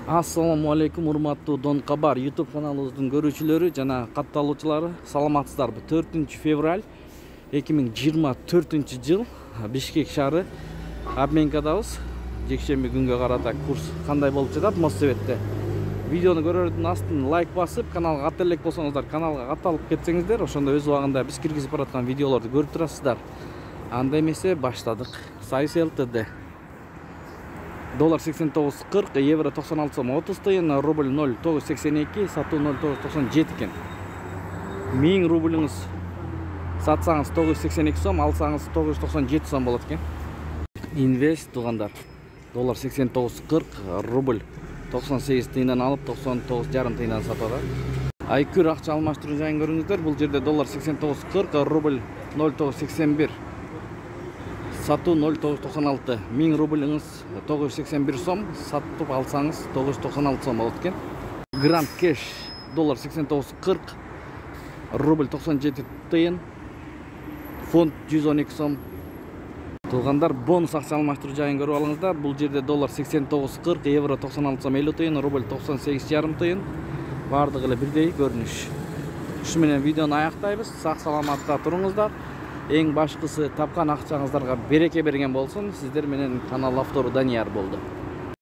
Assalamu алейкум, урматтуу Дон Кабар YouTube каналыбыздын көрүүчүлөрү жана катталуучулары. Саламатсыздарбы? 4 февраль 2024 жыл Бишкек шаары обменкадабыз. Жекшемби күнгө карата курс кандай болуп жатат? Моссебетте. Видеону көрөрдүн астын лайк басып, каналга кат элек болсоңуздар, каналга катталып кетсеңиздер, ошондо өз убагында биз киргизип бараткан видеолорду көрүп турасыздар. Анда эмесе баштадык. Сайыс ЛТД. Доллар 89.40, евро 96 сом 30 тыйын, рубль 0.982, сатуу 0.997 экен. 1000 рубльыңыз сатсаңыз 982 сом, алсаңыз 997 сом болот экен. Инвест тугандар. Доллар 89.40, рубль 98 тыйындан алып 99,5 тыйындан сатады. Айкүр акча алмаштыруу жайын көрүңүздөр. Бул жерде доллар 89.40, рубль 0.981. Сату 0.996. 1000 рубльыңыз 981 сом, сатып алсаңыз 996 сом болот экен. Гранд кеш доллар 89.40, рубль 97 тыйын, фунт 112 сом. Туугандар, бонус акча алмаштыруу жайын көрүп алыңыздар. Бул жерде доллар 89.40, евро 96 сом 50 тыйын, рубль 98,5 тыйын. Бардыгы эле бирдей көрүнүш. Ушу менен видеону аяктайбыз. Сак саламатта туруңуздар. Эң башкысы тапкан акчаңыздарга береке берген болсун. Сиздер менен канал автору Данияр болду.